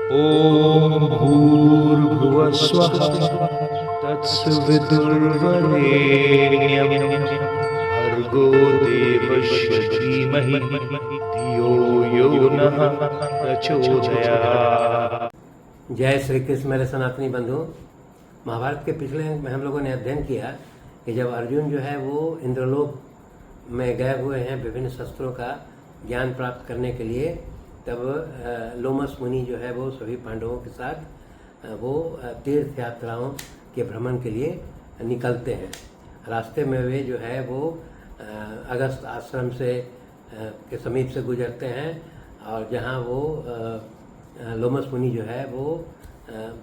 ॐ भूर्भुवः स्वः तत्सवितुर्वरेण्यं भर्गो देवस्य धीमहि धियो यो नः प्रचोदयात्। जय श्री कृष्ण मेरे सनातनी बंधु। महाभारत के पिछले अंक में हम लोगों ने अध्ययन किया कि जब अर्जुन जो है वो इंद्रलोक में गए हुए हैं विभिन्न शस्त्रों का ज्ञान प्राप्त करने के लिए, तब लोमस मुनि जो है वो सभी पांडवों के साथ वो तीर्थ यात्राओं के भ्रमण के लिए निकलते हैं। रास्ते में वे जो है वो अगस्त आश्रम से के समीप से गुजरते हैं और जहाँ वो लोमस मुनि जो है वो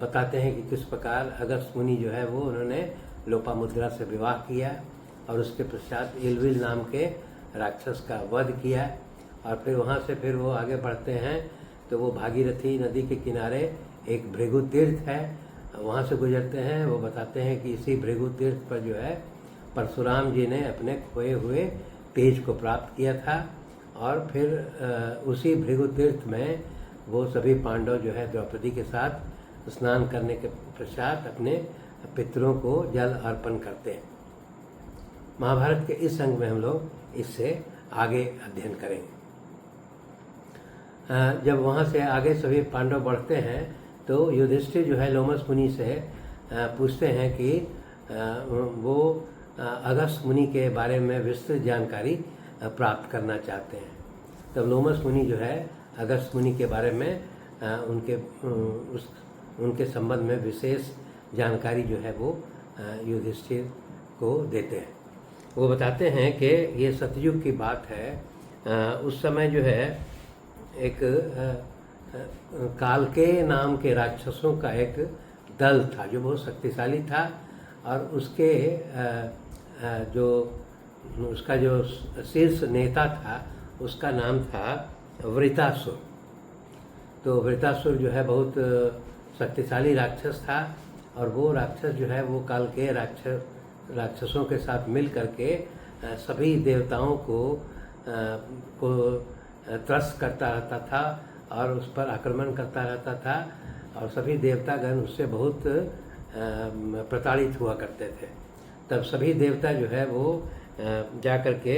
बताते हैं कि किस प्रकार अगस्त मुनि जो है वो उन्होंने लोपामुद्रा से विवाह किया और उसके पश्चात इलविल नाम के राक्षस का वध किया। और फिर वहाँ से फिर वो आगे बढ़ते हैं तो वो भागीरथी नदी के किनारे एक भृगु तीर्थ है, वहाँ से गुजरते हैं। वो बताते हैं कि इसी भृगु तीर्थ पर जो है परशुराम जी ने अपने खोए हुए तेज को प्राप्त किया था। और फिर उसी भृगु तीर्थ में वो सभी पांडव जो है द्रौपदी के साथ स्नान करने के पश्चात अपने पितरों को जल अर्पण करते हैं। महाभारत के इस अंग में हम लोग इससे आगे अध्ययन करेंगे। जब वहाँ से आगे सभी पांडव बढ़ते हैं तो युधिष्ठिर जो है लोमस मुनि से पूछते हैं कि वो अगस्त मुनि के बारे में विस्तृत जानकारी प्राप्त करना चाहते हैं। तब लोमस मुनि जो है अगस्त मुनि के बारे में उनके संबंध में विशेष जानकारी जो है वो युधिष्ठिर को देते हैं। वो बताते हैं कि ये सतयुग की बात है। उस समय जो है एक कालके नाम के राक्षसों का एक दल था जो बहुत शक्तिशाली था और उसका जो शीर्ष नेता था उसका नाम था वृतासुर। तो वृतासुर जो है बहुत शक्तिशाली राक्षस था और वो राक्षस जो है वो कालके राक्षसों के साथ मिल करके सभी देवताओं को त्रस्त करता रहता था और उस पर आक्रमण करता रहता था और सभी देवतागण उससे बहुत प्रताड़ित हुआ करते थे। तब सभी देवता जो है वो जा कर के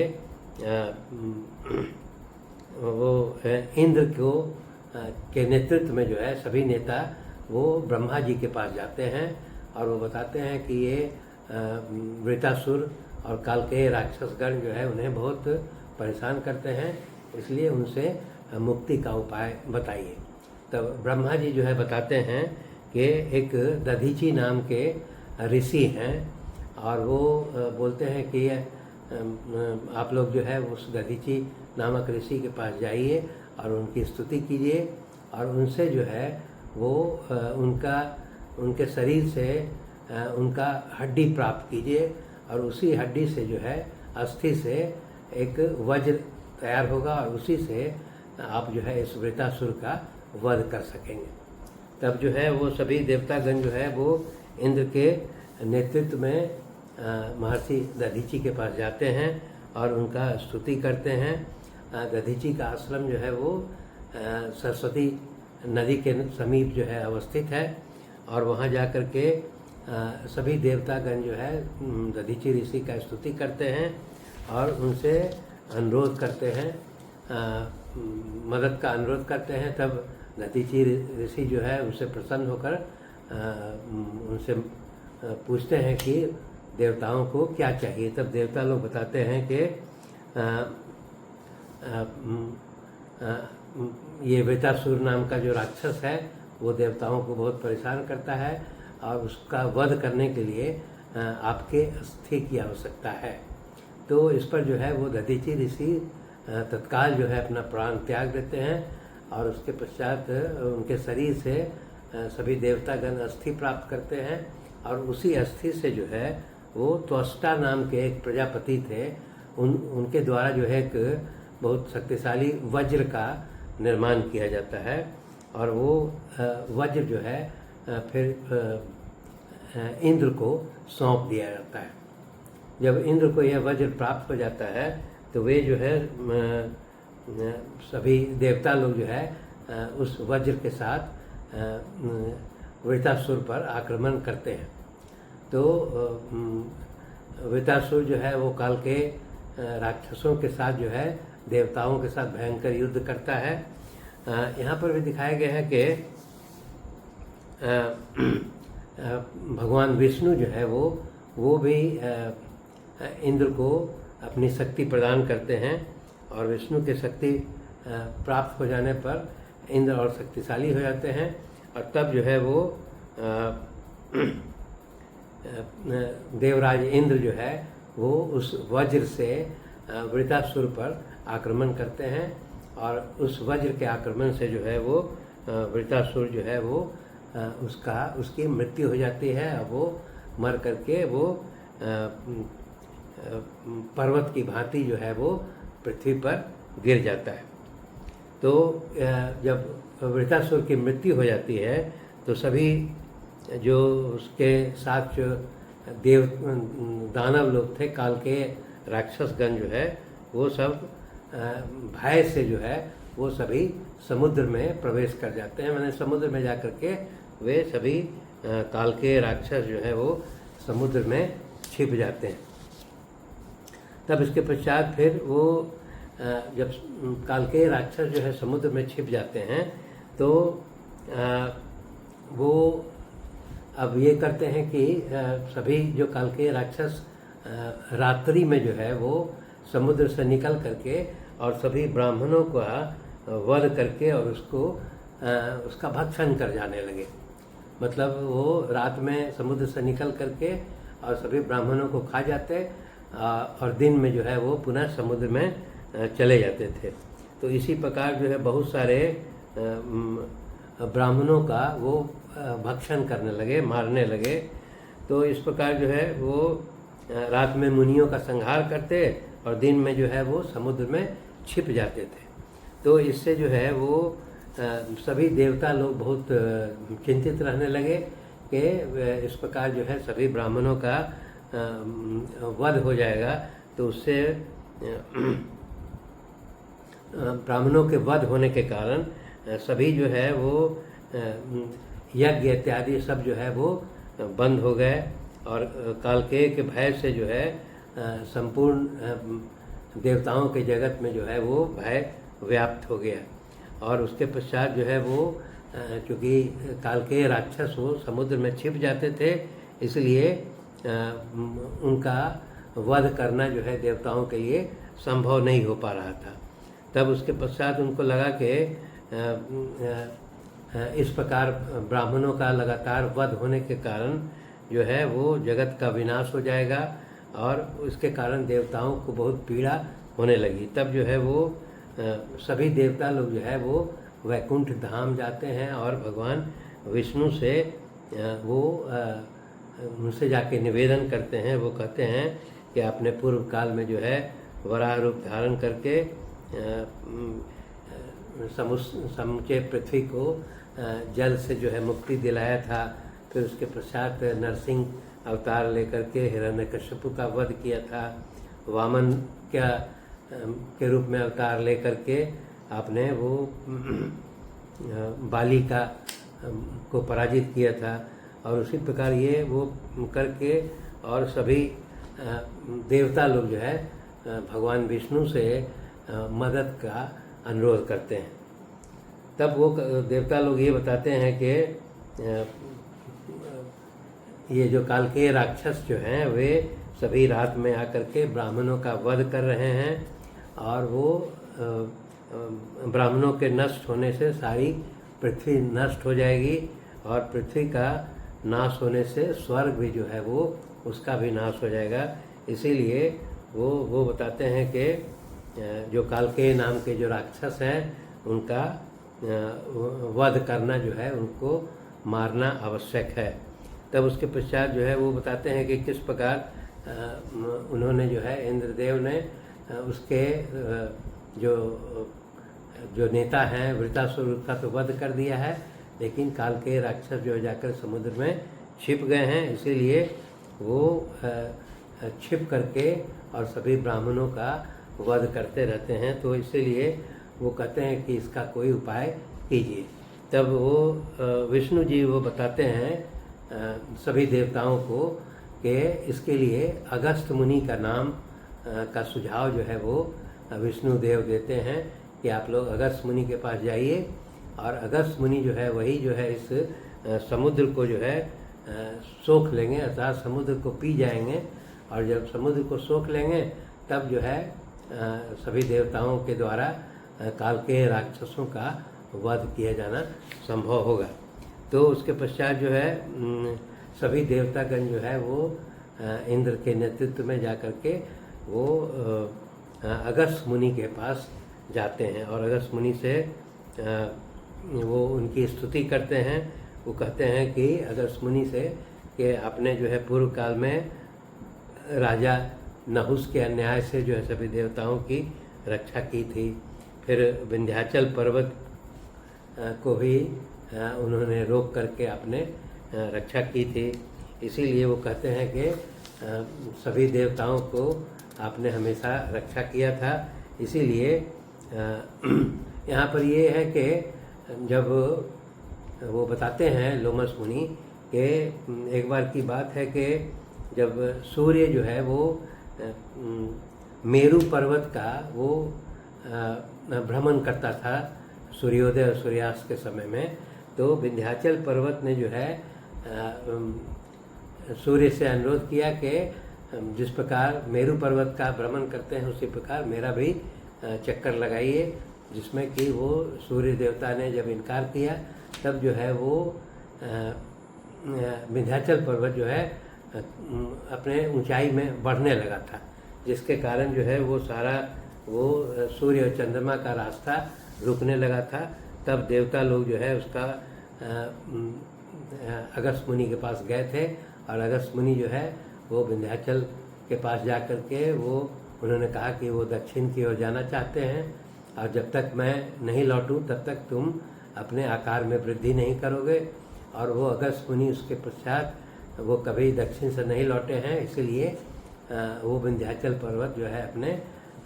वो इंद्र के नेतृत्व में जो है सभी नेता वो ब्रह्मा जी के पास जाते हैं और वो बताते हैं कि ये वृतासुर और कालकेय राक्षसगण जो है उन्हें बहुत परेशान करते हैं, इसलिए उनसे मुक्ति का उपाय बताइए। तब ब्रह्मा जी जो है बताते हैं कि एक दधीची नाम के ऋषि हैं और वो बोलते हैं कि आप लोग जो है उस दधीची नामक ऋषि के पास जाइए और उनकी स्तुति कीजिए और उनसे जो है वो उनके शरीर से उनका हड्डी प्राप्त कीजिए और उसी हड्डी से जो है अस्थि से एक वज्र तैयार होगा और उसी से आप जो है इस वृतासुर का वध कर सकेंगे। तब जो है वो सभी देवतागण जो है वो इंद्र के नेतृत्व में महर्षि दधीची के पास जाते हैं और उनका स्तुति करते हैं। दधीची का आश्रम जो है वो सरस्वती नदी के समीप जो है अवस्थित है और वहाँ जा कर के सभी देवतागण जो है दधीची ऋषि का स्तुति करते हैं और उनसे अनुरोध करते हैं, मदद का अनुरोध करते हैं। तब दधीची ऋषि जो है उनसे प्रसन्न होकर उनसे पूछते हैं कि देवताओं को क्या चाहिए। तब देवता लोग बताते हैं कि ये वृतासुर नाम का जो राक्षस है वो देवताओं को बहुत परेशान करता है और उसका वध करने के लिए आपके अस्थि की आवश्यकता है। तो इस पर जो है वो दधीची ऋषि तत्काल जो है अपना प्राण त्याग देते हैं और उसके पश्चात उनके शरीर से सभी देवतागण अस्थि प्राप्त करते हैं और उसी अस्थि से जो है वो त्वष्टा नाम के एक प्रजापति थे, उनके द्वारा जो है एक बहुत शक्तिशाली वज्र का निर्माण किया जाता है और वो वज्र जो है फिर इंद्र को सौंप दिया जाता है। जब इंद्र को यह वज्र प्राप्त हो जाता है तो वे जो है सभी देवता लोग जो है उस वज्र के साथ वृतासुर पर आक्रमण करते हैं। तो वृतासुर जो है वो काल के राक्षसों के साथ जो है देवताओं के साथ भयंकर युद्ध करता है। यहाँ पर भी दिखाया गया है कि भगवान विष्णु जो है वो भी इंद्र को अपनी शक्ति प्रदान करते हैं, और विष्णु की शक्ति प्राप्त हो जाने पर इंद्र और शक्तिशाली हो जाते हैं, और तब जो है वो देवराज इंद्र जो है वो उस वज्र से वृतासुर पर आक्रमण करते हैं, और उस वज्र के आक्रमण से जो है वो वृतासुर जो है वो उसकी मृत्यु हो जाती है। और वो मर करके वो पर्वत की भांति जो है वो पृथ्वी पर गिर जाता है। तो जब वृतासुर की मृत्यु हो जाती है तो सभी जो उसके साथ जो दानव लोग थे, काल के राक्षसगण जो है वो सब भय से जो है वो सभी समुद्र में प्रवेश कर जाते हैं। मैंने समुद्र में जाकर के वे सभी काल के राक्षस जो है वो समुद्र में छिप जाते हैं। तब इसके पश्चात फिर वो जब काल के राक्षस जो है समुद्र में छिप जाते हैं तो वो अब ये करते हैं कि सभी जो काल के राक्षस रात्रि में जो है वो समुद्र से निकल करके और सभी ब्राह्मणों का वध करके और उसका भक्षण कर जाने लगे। मतलब वो रात में समुद्र से निकल करके और सभी ब्राह्मणों को खा जाते और दिन में जो है वो पुनः समुद्र में चले जाते थे। तो इसी प्रकार जो है बहुत सारे ब्राह्मणों का वो भक्षण करने लगे, मारने लगे। तो इस प्रकार जो है वो रात में मुनियों का संहार करते और दिन में जो है वो समुद्र में छिप जाते थे। तो इससे जो है वो सभी देवता लोग बहुत चिंतित रहने लगे कि इस प्रकार जो है सभी ब्राह्मणों का वध हो जाएगा, तो उससे ब्राह्मणों के वध होने के कारण सभी जो है वो यज्ञ इत्यादि सब जो है वो बंद हो गए और काल के भय से जो है संपूर्ण देवताओं के जगत में जो है वो भय व्याप्त हो गया। और उसके पश्चात जो है वो चूँकि काल के राक्षस वो समुद्र में छिप जाते थे, इसलिए उनका वध करना जो है देवताओं के लिए संभव नहीं हो पा रहा था। तब उसके पश्चात उनको लगा कि इस प्रकार ब्राह्मणों का लगातार वध होने के कारण जो है वो जगत का विनाश हो जाएगा और उसके कारण देवताओं को बहुत पीड़ा होने लगी। तब जो है वो सभी देवता लोग जो है वो वैकुंठ धाम जाते हैं और भगवान विष्णु से वो उनसे जाके निवेदन करते हैं। वो कहते हैं कि आपने पूर्व काल में जो है वराह रूप धारण करके समूचे पृथ्वी को जल से जो है मुक्ति दिलाया था। फिर उसके पश्चात नरसिंह अवतार लेकर के हिरण्यकश्यप का वध किया था। वामन के रूप में अवतार लेकर के आपने वो बालिका को पराजित किया था। और उसी प्रकार ये वो करके और सभी देवता लोग जो है भगवान विष्णु से मदद का अनुरोध करते हैं। तब वो देवता लोग ये बताते हैं कि ये जो काल के राक्षस जो हैं वे सभी रात में आकर के ब्राह्मणों का वध कर रहे हैं और वो ब्राह्मणों के नष्ट होने से सारी पृथ्वी नष्ट हो जाएगी और पृथ्वी का नाश होने से स्वर्ग भी जो है वो उसका भी नाश हो जाएगा। इसीलिए वो बताते हैं कि जो काल के नाम के जो राक्षस हैं उनका वध करना जो है उनको मारना आवश्यक है। तब उसके पश्चात जो है वो बताते हैं कि किस प्रकार उन्होंने जो है इंद्रदेव ने उसके जो नेता हैं वृतासुर का तो वध कर दिया है, लेकिन काल के राक्षस जो जाकर समुद्र में छिप गए हैं। इसीलिए वो छिप करके और सभी ब्राह्मणों का वध करते रहते हैं। तो इसीलिए वो कहते हैं कि इसका कोई उपाय कीजिए। तब वो विष्णु जी वो बताते हैं सभी देवताओं को कि इसके लिए अगस्त मुनि का नाम का सुझाव जो है वो विष्णु देव देते हैं कि आप लोग अगस्त मुनि के पास जाइए, और अगस्त मुनि जो है वही जो है इस समुद्र को जो है सोख लेंगे, अर्थात समुद्र को पी जाएंगे, और जब समुद्र को सोख लेंगे तब जो है सभी देवताओं के द्वारा काल के राक्षसों का वध किया जाना संभव होगा। तो उसके पश्चात जो है सभी देवतागण जो है वो इंद्र के नेतृत्व में जाकर के वो अगस्त मुनि के पास जाते हैं, और अगस्त मुनि से वो उनकी स्तुति करते हैं। वो कहते हैं कि अगस्त मुनि से कि आपने जो है पूर्व काल में राजा नहुस के अन्याय से जो है सभी देवताओं की रक्षा की थी, फिर विंध्याचल पर्वत को भी उन्होंने रोक करके आपने रक्षा की थी। इसीलिए वो कहते हैं कि सभी देवताओं को आपने हमेशा रक्षा किया था। इसीलिए यहाँ पर ये है कि जब वो बताते हैं लोमस मुनि कि एक बार की बात है कि जब सूर्य जो है वो मेरू पर्वत का वो भ्रमण करता था सूर्योदय और सूर्यास्त के समय में, तो विंध्याचल पर्वत ने जो है सूर्य से अनुरोध किया कि जिस प्रकार मेरू पर्वत का भ्रमण करते हैं उसी प्रकार मेरा भी चक्कर लगाइए, जिसमें कि वो सूर्य देवता ने जब इनकार किया तब जो है वो विंध्याचल पर्वत जो है अपने ऊंचाई में बढ़ने लगा था, जिसके कारण जो है वो सारा वो सूर्य और चंद्रमा का रास्ता रुकने लगा था। तब देवता लोग जो है उसका अगस्त मुनि के पास गए थे, और अगस्त मुनि जो है वो विंध्याचल के पास जा कर के वो उन्होंने कहा कि वो दक्षिण की ओर जाना चाहते हैं, और जब तक मैं नहीं लौटूं तब तक तुम अपने आकार में वृद्धि नहीं करोगे। और वो अगस्त मुनि उसके पश्चात वो कभी दक्षिण से नहीं लौटे हैं, इसीलिए वो विंध्याचल पर्वत जो है अपने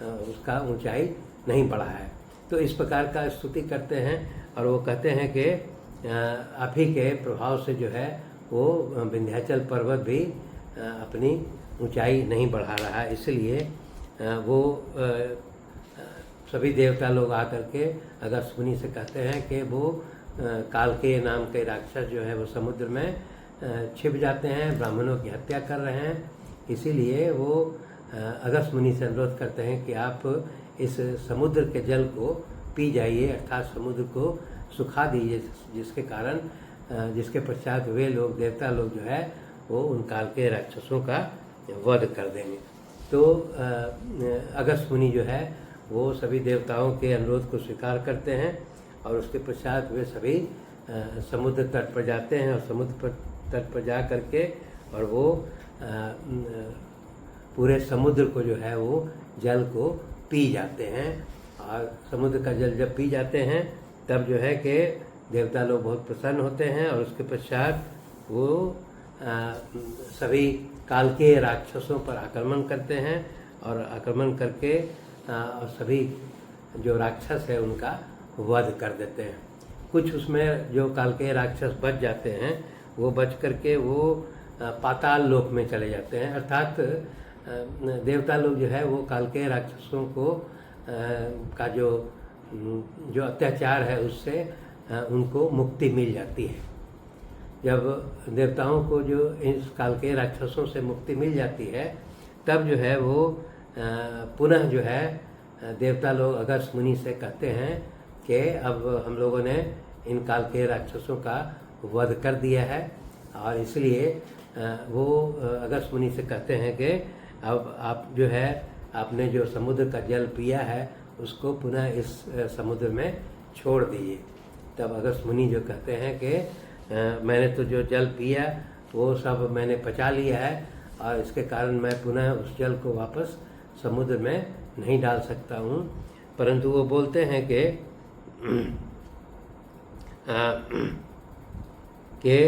उसका ऊंचाई नहीं बढ़ा है। तो इस प्रकार का स्तुति करते हैं, और वो कहते हैं कि आप ही के प्रभाव से जो है वो विंध्याचल पर्वत भी अपनी ऊंचाई नहीं बढ़ा रहा है। इसलिए वो सभी देवता लोग आकर के अगस्त मुनि से कहते हैं कि वो कालकेय नाम के राक्षस जो है वो समुद्र में छिप जाते हैं, ब्राह्मणों की हत्या कर रहे हैं। इसीलिए वो अगस्त मुनि से अनुरोध करते हैं कि आप इस समुद्र के जल को पी जाइए, अर्थात समुद्र को सुखा दीजिए, जिसके कारण जिसके पश्चात वे लोग देवता लोग जो है वो उन काल के राक्षसों का वध कर देंगे। तो अगस्त मुनि जो है वो सभी देवताओं के अनुरोध को स्वीकार करते हैं, और उसके पश्चात वे सभी समुद्र तट पर जाते हैं, और समुद्र तट पर जा करके और वो पूरे समुद्र को जो है वो जल को पी जाते हैं। और समुद्र का जल जब पी जाते हैं तब जो है कि देवता लोग बहुत प्रसन्न होते हैं, और उसके पश्चात वो सभी काल के राक्षसों पर आक्रमण करते हैं, और आक्रमण करके सभी जो राक्षस है उनका वध कर देते हैं। कुछ उसमें जो काल के राक्षस बच जाते हैं वो बच करके वो पाताल लोक में चले जाते हैं, अर्थात देवता लोग जो है वो काल के राक्षसों को का जो अत्याचार है उससे उनको मुक्ति मिल जाती है। जब देवताओं को जो इस काल के राक्षसों से मुक्ति मिल जाती है तब जो है वो पुनः जो है देवता लोग अगस्त मुनि से कहते हैं कि अब हम लोगों ने इन काल के राक्षसों का वध कर दिया है, और इसलिए वो अगस्त मुनि से कहते हैं कि अब आप जो है आपने जो समुद्र का जल पिया है उसको पुनः इस समुद्र में छोड़ दीजिए। तब अगस्त मुनि जो कहते हैं कि मैंने तो जो जल पिया वो सब मैंने पचा लिया है, और इसके कारण मैं पुनः उस जल को वापस समुद्र में नहीं डाल सकता हूँ। परंतु वो बोलते हैं कि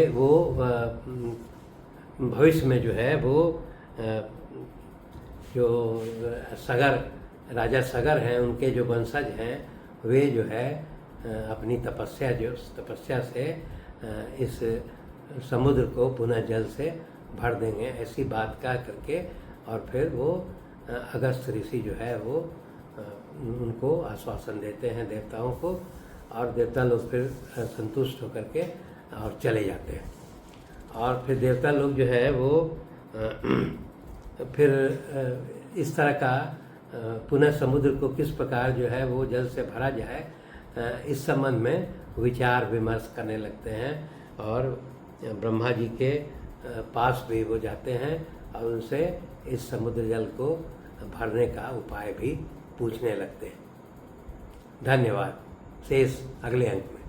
वो भविष्य में जो है वो जो सगर राजा सगर हैं उनके जो वंशज हैं वे जो है अपनी तपस्या से इस समुद्र को पुनः जल से भर देंगे, ऐसी बात कह करके और फिर वो अगस्त ऋषि जो है वो उनको आश्वासन देते हैं देवताओं को, और देवता लोग फिर संतुष्ट होकर के और चले जाते हैं। और फिर देवता लोग जो है वो फिर इस तरह का पुनः समुद्र को किस प्रकार जो है वो जल से भरा जाए, इस संबंध में विचार विमर्श करने लगते हैं और ब्रह्मा जी के पास भी वो जाते हैं और उनसे इस समुद्र जल को भरने का उपाय भी पूछने लगते हैं। धन्यवाद। शेष अगले अंक में।